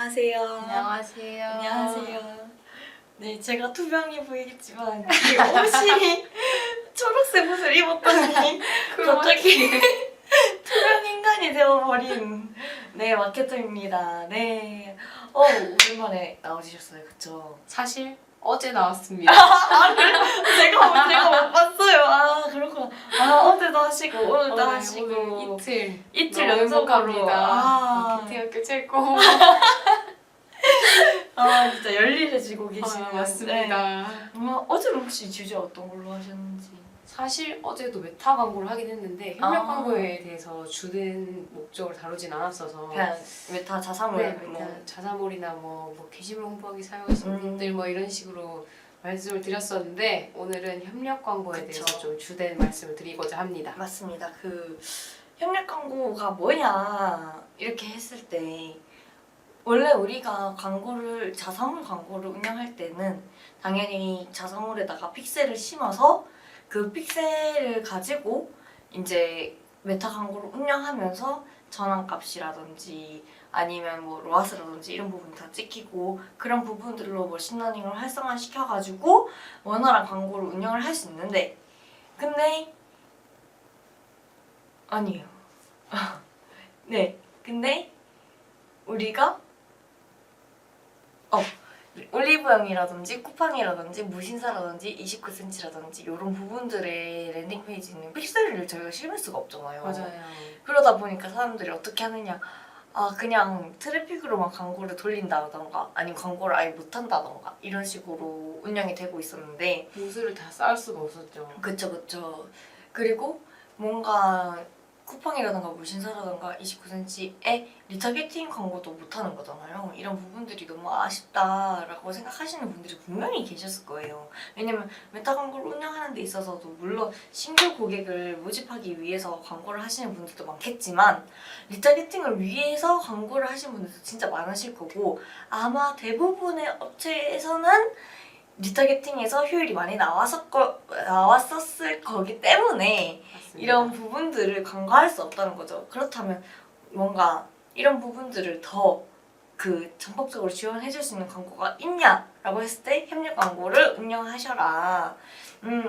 안녕하세요. 안녕하세요. 안녕하세요. 네, 제가 투명해 보이겠지만 이 옷이 초록색 옷을 입었더니 갑자기 투명 인간이 되어버린 마케터입니다. 네, 오랜만에 나오셨어요, 그쵸? 사실 어제 나왔습니다. 제가 못 봤어요. 아, 그렇구나. 아, 어제도 하시고 오늘도 하시고 오늘 이틀 너무 연속으로. 행복합니다. 기태학교 최고. 아, 진짜 열일해지고 계시는. 맞습니다. 어제는 혹시 주제 어떤 걸로 하셨는지? 사실 어제도 메타 광고를 하긴 했는데 협력 아. 광고에 대해서 주된 목적을 다루진 않았어서 그냥 메타 자사몰. 네, 메타 자사몰이나 뭐 게시물 홍보하기 사용하시는 분들 뭐 이런 식으로 말씀을 드렸었는데 오늘은 협력 광고에 그쵸. 대해서 좀 주된 말씀을 드리고자 합니다. 맞습니다. 그 협력 광고가 뭐냐 이렇게 했을 때 원래 우리가 자사몰 광고를 운영할 때는 당연히 자사몰에다가 픽셀을 심어서 그 픽셀을 가지고 이제 메타 광고를 운영하면서 전환값이라든지 아니면 뭐 로아스라든지 이런 부분 다 찍히고 그런 부분들로 머신러닝을 활성화시켜가지고 원활한 광고를 운영을 할 수 있는데 근데 아니에요. 네, 근데 우리가 올리브영이라든지 쿠팡이라든지 무신사라든지 29cm라든지 이런 부분들의 랜딩 페이지는 픽셀을 저희가 실을 수가 없잖아요. 맞아요. 그러다 보니까 사람들이 어떻게 하느냐, 그냥 트래픽으로만 광고를 돌린다던가 아니면 광고를 아예 못한다던가 이런 식으로 운영이 되고 있었는데 보수를 다 쌓을 수가 없었죠. 그쵸. 그리고 뭔가 쿠팡이라던가 무신사라던가 29cm에 리타게팅 광고도 못하는 거잖아요. 이런 부분들이 너무 아쉽다라고 생각하시는 분들이 분명히 계셨을 거예요. 왜냐면 메타 광고를 운영하는 데 있어서도 물론 신규 고객을 모집하기 위해서 광고를 하시는 분들도 많겠지만 리타게팅을 위해서 광고를 하시는 분들도 진짜 많으실 거고 아마 대부분의 업체에서는 리타게팅에서 효율이 많이 나왔었을 거기 때문에 맞습니다. 이런 부분들을 간과할 수 없다는 거죠. 그렇다면 뭔가 이런 부분들을 더 전폭적으로 지원해줄 수 있는 광고가 있냐라고 했을 때 협력 광고를 운영하셔라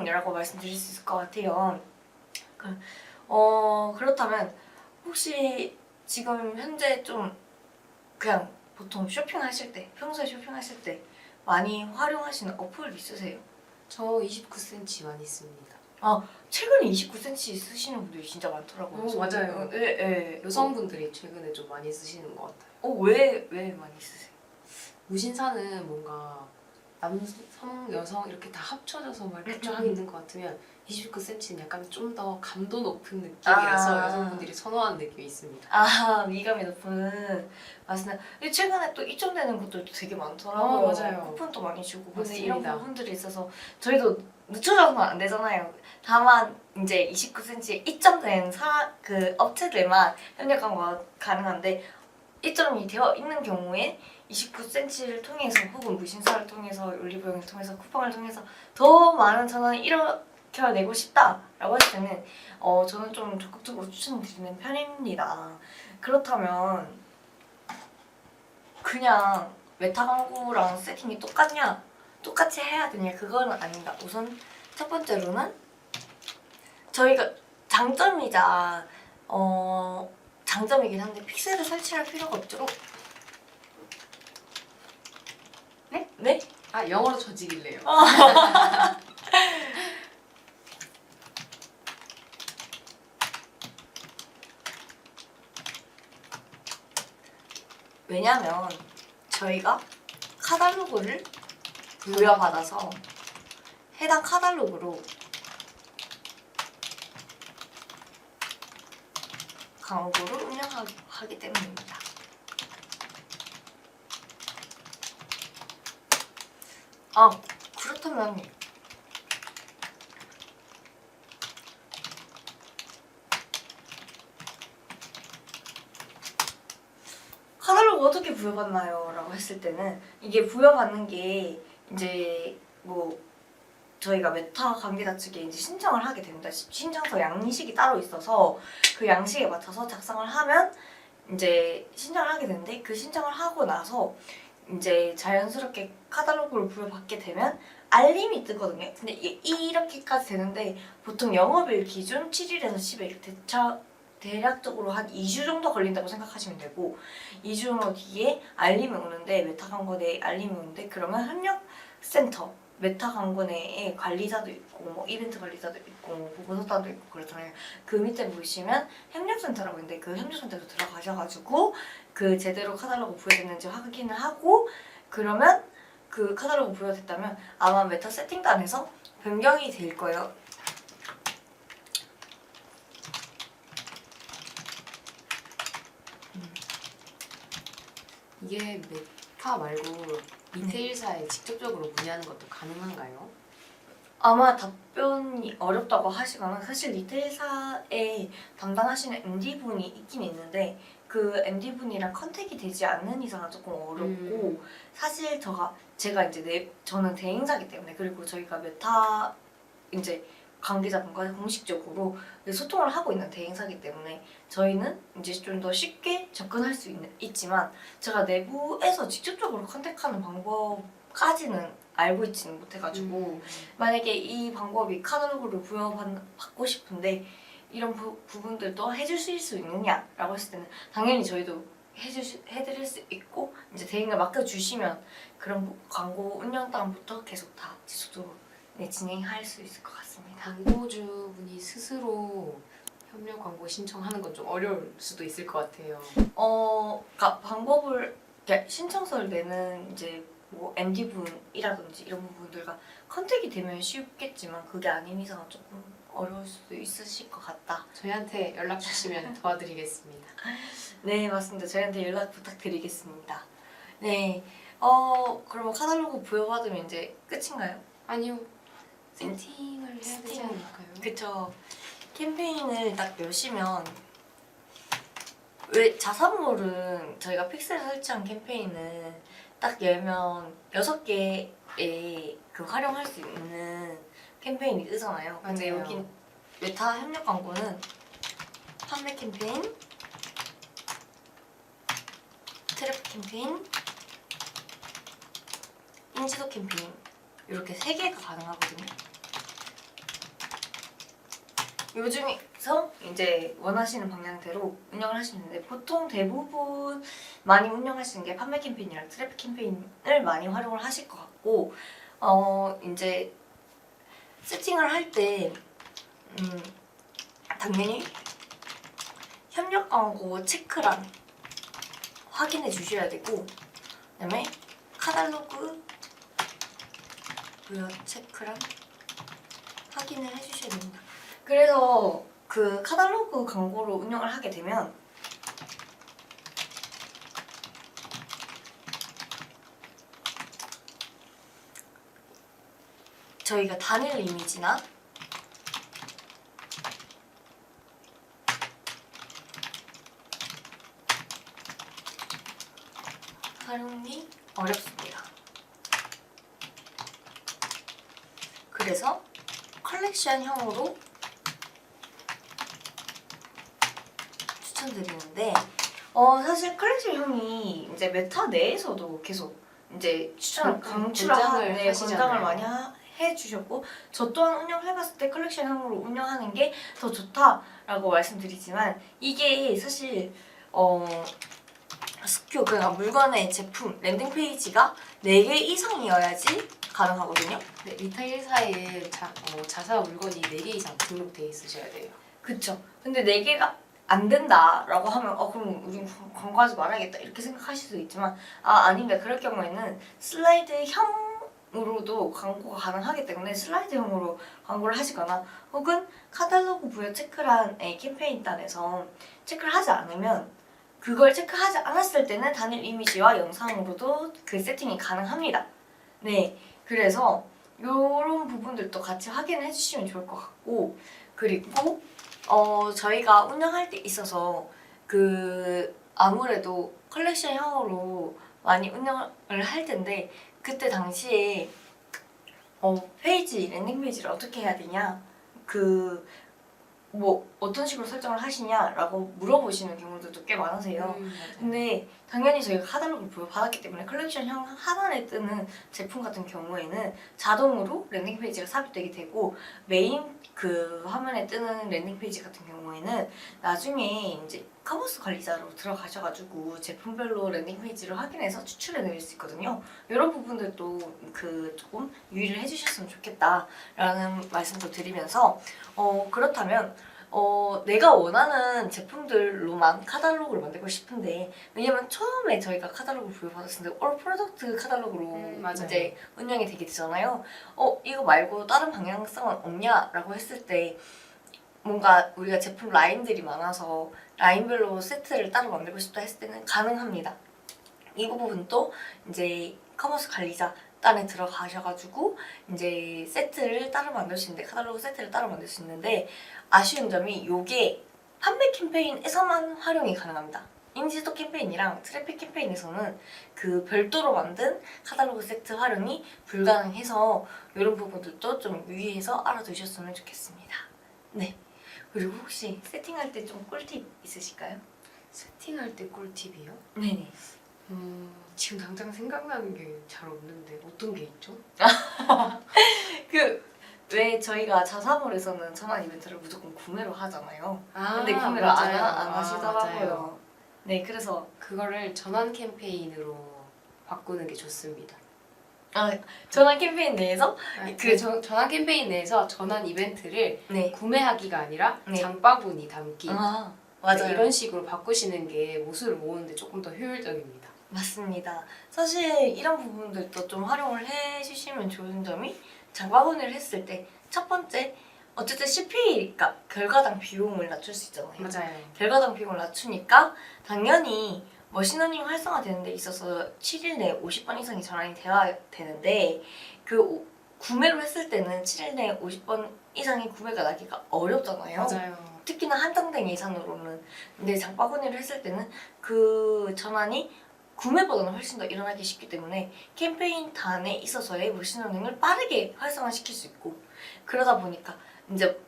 라고 말씀드릴 수 있을 것 같아요. 그렇다면 혹시 지금 현재 좀 그냥 보통 쇼핑하실 때 평소에 쇼핑하실 때 많이 활용하시는 어플 있으세요? 저 29cm만 있습니다. 최근에 29cm 쓰시는 분들이 진짜 많더라고요. 맞아요. 네. 여성분들이 최근에 좀 많이 쓰시는 것 같아요. 왜 많이 쓰세요? 무신사는 뭔가 남성, 여성 이렇게 다 합쳐져서 막 이렇게 쫙 있는 것 같으면 29cm는 약간 좀 더 감도 높은 느낌이라서 여성분들이 선호하는 느낌이 있습니다. 미감이 높은 맞습니다. 근데 최근에 또 입점되는 것들도 되게 많더라고요. 맞아요. 쿠폰도 많이 주고 근데 맞습니다. 이런 부분들이 있어서 저희도 늦춰져서는 안 되잖아요. 다만 이제 29cm에 입점된 그 업체들만 협력 광고가 가능한데 입점이 되어 있는 경우에 29cm를 통해서 혹은 무신사를 통해서 올리브영을 통해서 쿠팡을 통해서 더 많은 전환을 일으켜내고 싶다라고 했을 때는 저는 좀 적극적으로 추천드리는 편입니다. 그렇다면 그냥 메타 광고랑 세팅이 똑같냐? 똑같이 해야 되냐? 그거는 아닙니다. 우선 첫 번째로는 저희가 장점이자 장점이긴 한데 픽셀을 설치할 필요가 없죠. 네? 네? 영어로 저지길래요. 왜냐면 저희가 카탈로그를 부여받아서 해당 카탈로그로 광고를 운영하기 때문입니다. 그렇다면 카탈로그 어떻게 부여받나요? 라고 했을 때는 이게 부여받는 게 이제 뭐 저희가 메타 관계자 측에 이제 신청을 하게 됩니다. 신청서 양식이 따로 있어서 그 양식에 맞춰서 작성을 하면 이제 신청을 하게 되는데 그 신청을 하고 나서 이제 자연스럽게 카탈로그를 부여받게 되면 알림이 뜨거든요. 근데 이렇게까지 되는데 보통 영업일 기준 7일에서 10일 대략적으로 한 2주 정도 걸린다고 생각하시면 되고 2주 정도 뒤에 알림이 오는데 메타 광고 내에 알림이 오는데 그러면 협력센터 메타 광고 내에 관리자도 있고 뭐 이벤트 관리자도 있고 뭐 보고서단도 있고 그렇잖아요. 그 밑에 보시면 협력센터라고 있는데 그 협력센터로 들어가셔가지고 그 제대로 카탈로그 부여됐는지 확인을 하고 그러면 그 카탈로그 부여됐다면 아마 메타 세팅단에서 변경이 될 거예요. 이게 메타 말고 리테일사에 직접적으로 문의하는 것도 가능한가요? 아마 답변이 어렵다고 하시거나 사실 리테일사에 담당하시는 MD분이 있긴 있는데 그 MD분이랑 컨택이 되지 않는 이상은 조금 어렵고 사실 제가 이제 저는 대행사기 때문에 그리고 저희가 메타 이제 관계자분과 공식적으로 소통을 하고 있는 대행사기 때문에 저희는 이제 좀 더 쉽게 접근할 수 있지만 제가 내부에서 직접적으로 컨택하는 방법까지는 알고 있지는 못해가지고 만약에 이 방법이 카탈로그를 부여받고 싶은데 이런 부분들도 해주실 수 있느냐라고 했을 때는 당연히 저희도 해드릴 수 있고 이제 대행을 맡겨주시면 그런 광고 운영단부터 계속 다 지속적으로 진행할 수 있을 것 같습니다. 광고주분이 스스로 협력 광고 신청하는 건 좀 어려울 수도 있을 것 같아요. 그러니까 방법을 신청서를 내는 이제 뭐 MD분이라든지 이런 부분들과 컨택이 되면 쉽겠지만 그게 아닌 이상은 조금 어려울 수도 있으실 것 같다. 저희한테 연락 주시면 도와드리겠습니다. 네, 맞습니다. 저희한테 연락 부탁드리겠습니다. 네, 그러면 카탈로그 부여받으면 이제 끝인가요? 아니요. 세팅을 해야 되지 세팅. 않을까요? 그쵸. 캠페인을 딱 여시면 왜 자사몰은 저희가 픽셀 설치한 캠페인은 딱 열면 6개의 그 활용할 수 있는 캠페인이 뜨잖아요. 근데 맞아요. 여긴 메타 협력 광고는 판매 캠페인, 트래픽 캠페인, 인지도 캠페인 이렇게 3개가 가능하거든요. 요 중에서 이제 원하시는 방향대로 운영을 하시는데 보통 대부분 많이 운영하시는 게 판매 캠페인이랑 트래픽 캠페인을 많이 활용을 하실 것 같고 이제 세팅을 할 때 당연히 협력 광고 체크란 확인해 주셔야 되고 그다음에 카탈로그 무료 체크란 확인을 해주셔야 됩니다. 그래서 그 카탈로그 광고로 운영을 하게 되면 저희가 단일 이미지나 활용이 어렵습니다. 그래서 컬렉션형으로 추천드리는데 사실 컬렉션형이 이제 메타 내에서도 계속 이제 권장을 권장을 하시잖아요. 많이 해주셨고 저 또한 운영해봤을 때 컬렉션형으로 운영하는 게 더 좋다라고 말씀드리지만 이게 사실 SKU 그러니까 물건의 제품 랜딩 페이지가 4개 이상이어야지 가능하거든요. 네, 리테일사에 자사 물건이 4개 이상 등록돼 있으셔야 돼요. 그쵸. 근데 4개가 안 된다라고 하면 그럼 우린 광고하지 말아야겠다 이렇게 생각하실 수도 있지만 아닌데 그럴 경우에는 슬라이드형으로도 광고가 가능하기 때문에 슬라이드형으로 광고를 하시거나 혹은 카탈로그 부여 체크란의 캠페인단에서 체크를 하지 않으면 그걸 체크하지 않았을 때는 단일 이미지와 영상으로도 그 세팅이 가능합니다. 네, 그래서 이런 부분들도 같이 확인해 주시면 좋을 것 같고 그리고 저희가 운영할 때 있어서 그 아무래도 컬렉션형으로 많이 운영을 할 텐데 그때 당시에 페이지 랜딩 페이지를 어떻게 해야 되냐 그 뭐 어떤 식으로 설정을 하시냐라고 물어보시는 경우들도 꽤 많으세요. 맞아요. 근데 당연히 저희가 카탈로그를 부여받았기 때문에 컬렉션형 하단에 뜨는 제품 같은 경우에는 자동으로 랜딩 페이지가 삽입되게 되고 메인 그 화면에 뜨는 랜딩 페이지 같은 경우에는 나중에 이제 커머스 관리자로 들어가셔가지고 제품별로 랜딩 페이지를 확인해서 추출해 내릴 수 있거든요. 이런 부분들도 그 조금 유의를 해주셨으면 좋겠다라는 말씀도 드리면서 그렇다면 내가 원하는 제품들로만 카탈로그를 만들고 싶은데 왜냐면 처음에 저희가 카탈로그 부여받았을 때 올 프로덕트 카탈로그로 맞아요. 이제 운영이 되게 되잖아요. 이거 말고 다른 방향성은 없냐라고 했을 때 뭔가 우리가 제품 라인들이 많아서 라인별로 세트를 따로 만들고 싶다 했을 때는 가능합니다. 이 부분도 이제 커머스 관리자 단에 들어가셔가지고 이제 세트를 따로 만들 수 있는데 카탈로그 세트를 따로 만들 수 있는데 아쉬운 점이 요게 판매 캠페인에서만 활용이 가능합니다. 인지도 캠페인이랑 트래픽 캠페인에서는 그 별도로 만든 카탈로그 세트 활용이 불가능해서 이런 부분들도 좀 유의해서 알아두셨으면 좋겠습니다. 네. 그리고 혹시 세팅할 때 좀 꿀팁 있으실까요? 세팅할 때 꿀팁이요? 네네. 지금 당장 생각나는 게 잘 없는데 어떤 게 있죠? 왜 저희가 자사몰에서는 전환 이벤트를 무조건 구매로 하잖아요. 근데 구매를 맞아요. 안 하시더라고요. 맞아요. 네, 그래서 그거를 전환 캠페인으로 바꾸는 게 좋습니다. 전환 캠페인 내에서 전환 캠페인 내에서 전환 이벤트를 네, 구매하기가 아니라 네. 장바구니 담기 맞아요. 네, 이런 식으로 바꾸시는 게 모수를 모으는데 조금 더 효율적입니다. 맞습니다. 사실 이런 부분들도 좀 활용을 해주시면 좋은 점이 장바구니를 했을 때 첫 번째 어쨌든 CP가 결과당 비용을 낮출 수 있잖아요. 맞아요. 결과당 비용을 낮추니까 당연히 머신러닝 활성화되는 데 있어서 7일 내에 50번 이상이 전환이 되어야 되는데 구매로 했을 때는 7일 내에 50번 이상의 구매가 나기가 어렵잖아요. 맞아요. 특히나 한정된 예산으로는. 근데 장바구니를 했을 때는 그 전환이 구매보다는 훨씬 더 일어나기 쉽기 때문에 캠페인 단에 있어서의 머신러닝을 빠르게 활성화시킬 수 있고 그러다 보니까 이제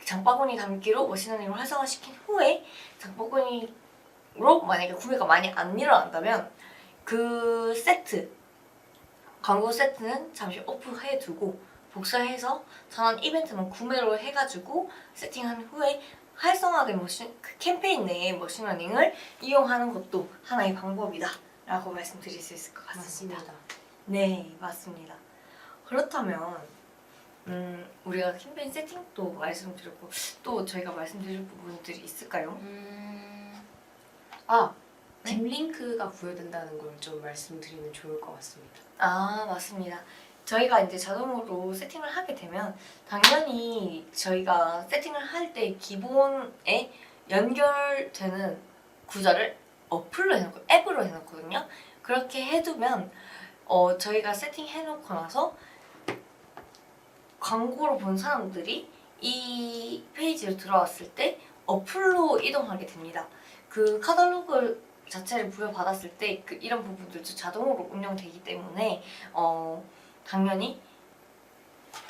장바구니 담기로 머신러닝을 활성화시킨 후에 장바구니로 만약에 구매가 많이 안 일어난다면 그 세트 광고 세트는 잠시 오프해두고 복사해서 전환 이벤트만 구매로 해가지고 세팅한 후에 활성화된 그 캠페인 내의 머신러닝을 이용하는 것도 하나의 방법이다 라고 말씀드릴 수 있을 것 같습니다. 맞습니다. 네, 맞습니다. 그렇다면 우리가 캠페인 세팅도 말씀드렸고 또 저희가 말씀드릴 부분들이 있을까요? 네? 딥 링크가 부여된다는 걸 좀 말씀드리면 좋을 것 같습니다. 맞습니다. 저희가 이제 자동으로 세팅을 하게 되면 당연히 저희가 세팅을 할 때 기본에 연결되는 구조를 어플로 해놓고 앱으로 해놓거든요. 그렇게 해두면 저희가 세팅해놓고 나서 광고로 본 사람들이 이 페이지로 들어왔을 때 어플로 이동하게 됩니다. 그 카탈로그 자체를 부여받았을 때 이런 부분들도 자동으로 운영되기 때문에 당연히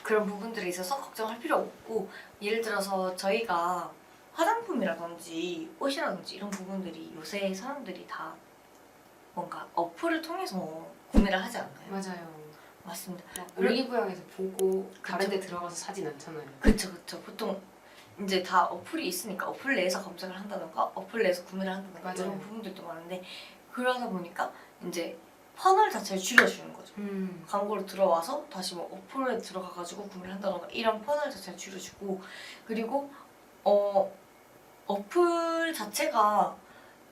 그런 부분들에 있어서 걱정할 필요 없고 예를 들어서 저희가 화장품이라든지 옷이라든지 이런 부분들이 요새 사람들이 다 뭔가 어플을 통해서 구매를 하지 않나요? 맞아요. 맞습니다. 올리브영에서 보고 다른 데 들어가서 사진 않잖아요. 그쵸. 보통 이제 다 어플이 있으니까 어플 내에서 검색을 한다던가 어플 내에서 구매를 한다던가 맞아요. 이런 부분들도 많은데 그러다 보니까 이제 퍼널 자체를 줄여주는 거죠. 광고로 들어와서 다시 뭐 어플에 들어가가지고 구매를 한다던가 이런 퍼널 자체를 줄여주고 그리고 어플 자체가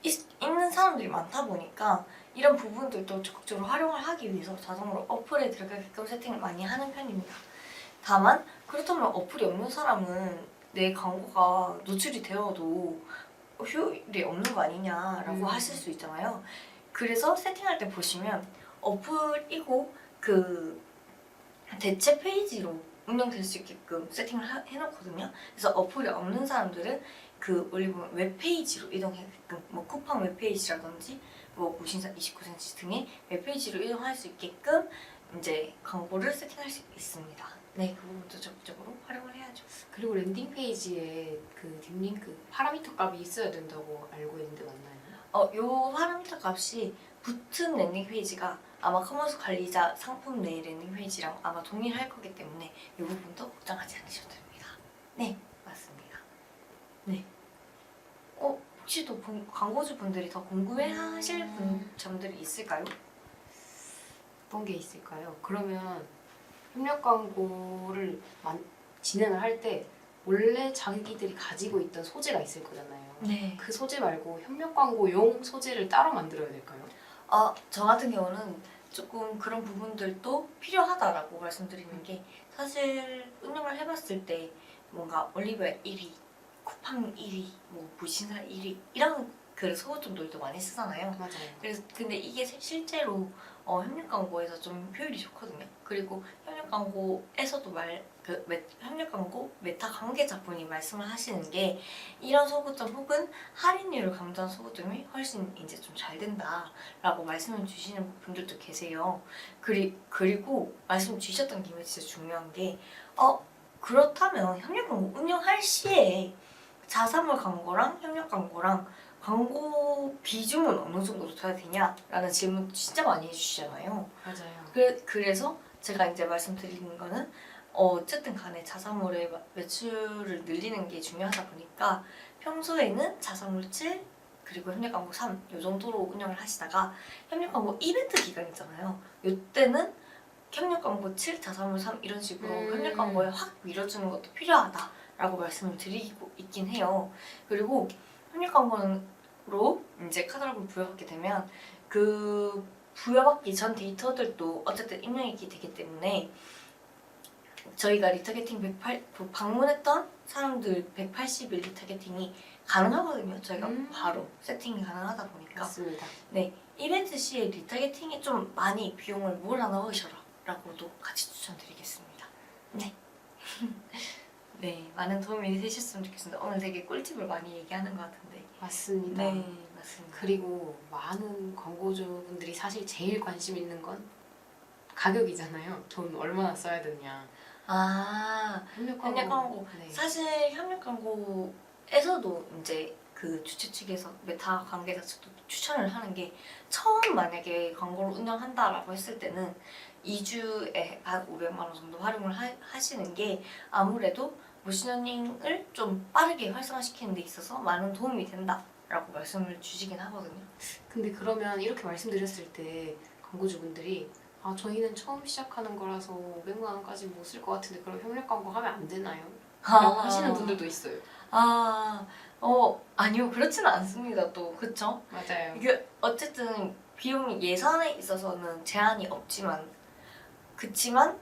있는 사람들이 많다 보니까 이런 부분들도 적극적으로 활용을 하기 위해서 자동으로 어플에 들어가게끔 세팅을 많이 하는 편입니다. 다만 그렇다면 어플이 없는 사람은 내 광고가 노출이 되어도 효율이 없는 거 아니냐라고 하실 수 있잖아요. 그래서 세팅할 때 보시면 어플이고 그 대체 페이지로 운영될 수 있게끔 세팅을 해놓거든요. 그래서 어플이 없는 사람들은 그 올리브영 웹페이지로 이동하게끔 뭐 쿠팡 웹페이지라든지 뭐 무신사 29cm 등의 웹페이지로 이동할 수 있게끔 이제 광고를 세팅할 수 있습니다. 네, 그 부분도 적극적으로 활용을 해야죠. 그리고 랜딩 페이지에 그 딥링크 파라미터 값이 있어야 된다고 알고 있는데 맞나요? 요 파라미터 값이 붙은 랜딩 페이지가 아마 커머스 관리자 상품 내 랜딩 페이지랑 아마 동일할 거기 때문에 이 부분도 걱정하지 않으셔도 됩니다. 네, 맞습니다. 네. 혹시 또 광고주 분들이 더 궁금해하실 점들이 있을까요? 어떤 게 있을까요? 그러면 협력 광고를 진행을 할 때 원래 자기들이 가지고 있던 소재가 있을 거잖아요. 네. 그 소재 말고 협력 광고용 소재를 따로 만들어야 될까요? 저 같은 경우는 조금 그런 부분들도 필요하다라고 말씀드리는 게 사실 운영을 해봤을 때 뭔가 올리브영 1위, 쿠팡 1위, 뭐 무신사 1위 이런 그 소고점들도 많이 쓰잖아요. 맞아요. 그래서 근데 이게 실제로 협력 광고에서 좀 효율이 좋거든요. 그리고 협력 광고에서도 협력 광고 메타 관계자분이 말씀을 하시는 게 이런 소고점 혹은 할인율을 강조한 소고점이 훨씬 이제 좀 잘 된다라고 말씀을 주시는 분들도 계세요. 그리고 말씀 주셨던 김에 진짜 중요한 게 그렇다면 협력 광고 운영할 시에 자사몰 광고랑 협력 광고랑 광고 비중은 어느 정도로 둬야 되냐라는 질문 진짜 많이 해주시잖아요. 맞아요. 그래서 제가 이제 말씀드리는 거는 어쨌든 간에 자사몰의 매출을 늘리는 게 중요하다 보니까 평소에는 자사몰 7 그리고 협력 광고 3 이 정도로 운영을 하시다가 협력 광고 이벤트 기간 있잖아요. 이때는 협력 광고 7, 자사몰 3 이런 식으로 협력 광고에 확 밀어주는 것도 필요하다라고 말씀을 드리고 있긴 해요. 그리고 협력 광고로 이제 카탈로그를 부여받게 되면 그 부여받기 전 데이터들도 어쨌든 입력이 되기 때문에 저희가 리타게팅 방문했던 사람들 180일 리타게팅이 가능하거든요. 저희가 바로 세팅이 가능하다 보니까. 맞습니다. 네, 이벤트 시에 리타게팅에 좀 많이 비용을 몰아넣으셔라 라고도 같이 추천드리겠습니다. 네. 네, 많은 도움이 되셨으면 좋겠습니다. 오늘 되게 꿀팁을 많이 얘기하는 것 같은데. 맞습니다. 네, 맞습니다. 그리고 많은 광고주분들이 사실 제일 관심 있는 건 가격이잖아요. 돈 얼마나 써야 되냐. 협력 광고. 네. 사실 협력 광고에서도 이제 그 주최 측에서 메타 관계자 측도 추천을 하는 게 처음 만약에 광고를 운영한다라고 했을 때는 2주에 한 500만 원 정도 활용을 하시는 게 아무래도 모션닝을 좀 빠르게 활성화시키는 데 있어서 많은 도움이 된다라고 말씀을 주시긴 하거든요. 근데 그러면 이렇게 말씀드렸을 때 광고주분들이 저희는 처음 시작하는 거라서 500만 원까지 못 쓸 것 같은데 그럼 협력 광고 하면 안 되나요? 라고 하시는 분들도 있어요. 아니요. 그렇지는 않습니다. 또 그쵸? 맞아요. 이게 어쨌든 비용이 예산에 있어서는 제한이 없지만 그치만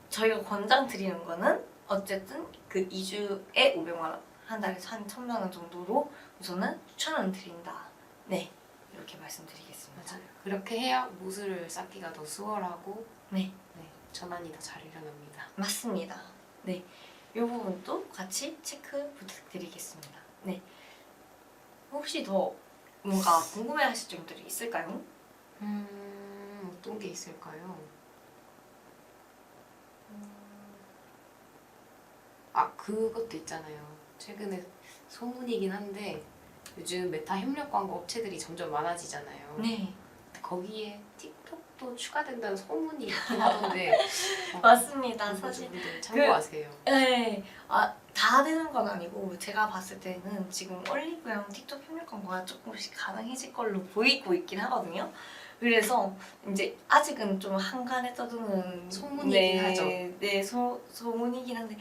저희가 권장드리는 거는 어쨌든 그 2주에 500만 원, 한 달에 한 1,000만 원 정도로 우선은 추천을 드린다. 네, 이렇게 말씀드리겠습니다. 맞아요. 그렇게 해야 모수를 쌓기가 더 수월하고 네, 전환이 더 잘 일어납니다. 맞습니다. 네, 이 부분도 같이 체크 부탁드리겠습니다. 네, 혹시 더 뭔가 궁금해하실 점들이 있을까요? 어떤 게 있을까요? 그것도 있잖아요. 최근에 소문이긴 한데 요즘 메타 협력 광고 업체들이 점점 많아지잖아요. 네, 거기에 틱톡도 추가된다는 소문이 있긴 하던데 맞습니다. 사실 사실 참고하세요. 네, 다 되는 건 아니고 제가 봤을 때는 지금 올리브영 틱톡 협력 광고가 조금씩 가능해질 걸로 보이고 있긴 하거든요. 그래서 이제 아직은 좀 한간에 떠도는 소문이긴 하죠. 네, 소문이긴 한데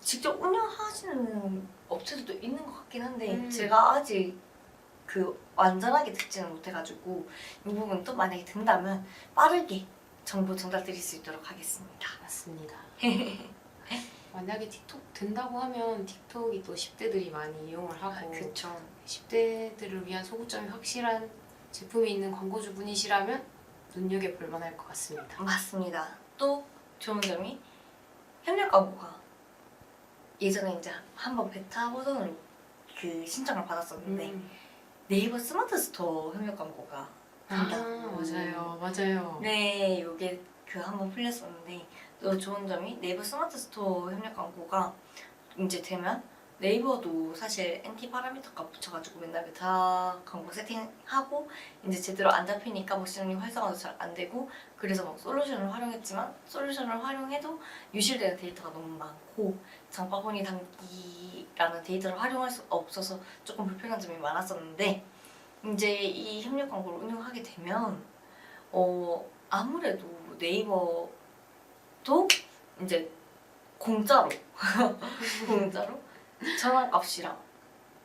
직접 운영하시는 업체들도 있는 것 같긴 한데 제가 아직 그 완전하게 듣지는 못해가지고 이 부분도 만약에 된다면 빠르게 정보 전달드릴 수 있도록 하겠습니다. 맞습니다. 만약에 틱톡 된다고 하면 틱톡이 또 10대들이 많이 이용을 하고 그쵸. 10대들을 위한 소구점이 확실한 제품이 있는 광고주분이시라면 눈여겨볼 만할 것 같습니다. 맞습니다. 또 좋은 점이 협력 광고가 예전에 이제 한번 베타 버전으로 그 신청을 받았었는데 네이버 스마트 스토어 협력 광고가 된다고. 맞아요. 네, 요게 그 한번 풀렸었는데 또 좋은 점이 네이버 스마트 스토어 협력 광고가 이제 되면 네이버도 사실 NT 파라미터가 붙여가지고 맨날 메타 광고 세팅하고 이제 제대로 안 잡히니까 머신러닝 활성화도 잘 안 되고 그래서 막 솔루션을 활용했지만 솔루션을 활용해도 유실되는 데이터가 너무 많고 장바구니 단기라는 데이터를 활용할 수 없어서 조금 불편한 점이 많았었는데 이제 이 협력 광고를 운영하게 되면 아무래도 네이버도 이제 공짜로 전환값이랑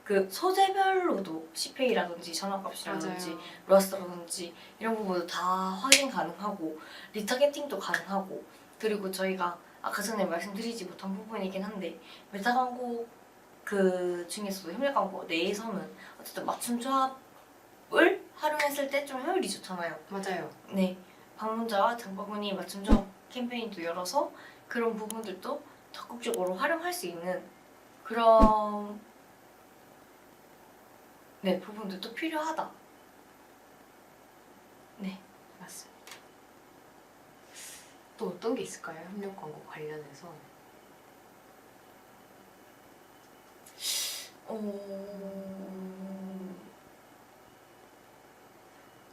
그 소재별로도 CPA라든지 전환값이라든지 맞아요. 러스트라든지 이런 부분도 다 확인 가능하고 리타겟팅도 가능하고 그리고 저희가 아까 전에 말씀드리지 못한 부분이긴 한데 메타 광고 그 중에서도 협력 광고 내에서는 어쨌든 맞춤 조합을 활용했을 때 좀 효율이 좋잖아요. 맞아요. 네, 방문자와 장바구니 맞춤 조합 캠페인도 열어서 그런 부분들도 적극적으로 활용할 수 있는 그런 부분들도 필요하다. 네. 맞습니다. 또 어떤 게 있을까요? 협력 광고 관련해서.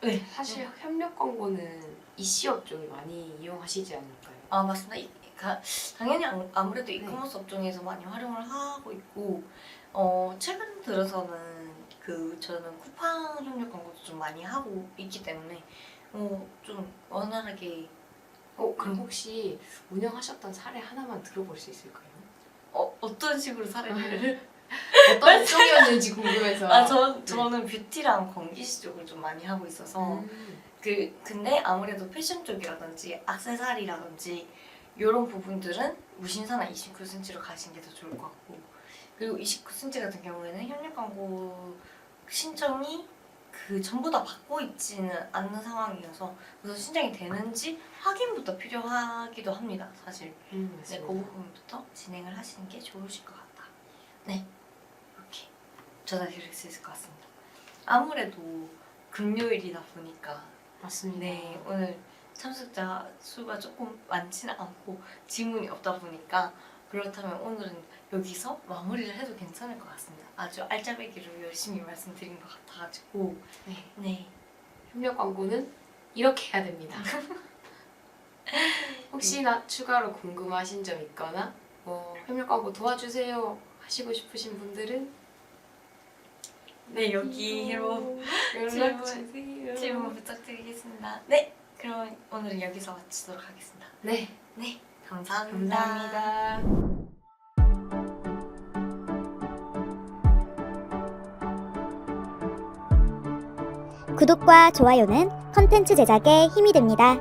네. 사실 협력 광고는 이씨 업종이 많이 이용하시지 않을까요? 아 맞습니다. 당연히 아무래도 이커머스 업종에서 많이 활용을 하고 있고 최근 들어서는 저는 쿠팡 협력 광고도 좀 많이 하고 있기 때문에 좀 원활하게 그럼 혹시 운영하셨던 사례 하나만 들어볼 수 있을까요? 어떤 식으로 사례를 어떤 쪽이었는지 궁금해서. 저는 뷰티랑 건기시 쪽을 좀 많이 하고 있어서 근데 아무래도 패션 쪽이라든지 액세서리라든지 이런 부분들은 무신사나 29cm로 가시는 게 더 좋을 것 같고 그리고 29cm 같은 경우에는 협력 광고 신청이 전부 다 받고 있지는 않는 상황이어서 우선 신청이 되는지 확인부터 필요하기도 합니다. 사실 네, 맞습니다. 그 부분부터 진행을 하시는 게 좋으실 것 같다. 네, 이렇게 전화드릴 수 있을 것 같습니다. 아무래도 금요일이다 보니까 맞습니다. 네, 오늘 참석자 수가 조금 많지는 않고 질문이 없다 보니까 그렇다면 오늘은 여기서 마무리를 해도 괜찮을 것 같습니다. 아주 알짜배기로 열심히 말씀드린 것 같아가지고 네. 협력 광고는 이렇게 해야 됩니다. 혹시나 추가로 궁금하신 점 있거나 협력 광고 도와주세요 하시고 싶으신 분들은 네, 여기로 연락 주세요. 질문 부탁드리겠습니다. 네, 그럼 오늘은 여기서 마치도록 하겠습니다. 네, 네, 감사합니다. 감사합니다. 구독과 좋아요는 컨텐츠 제작에 힘이 됩니다.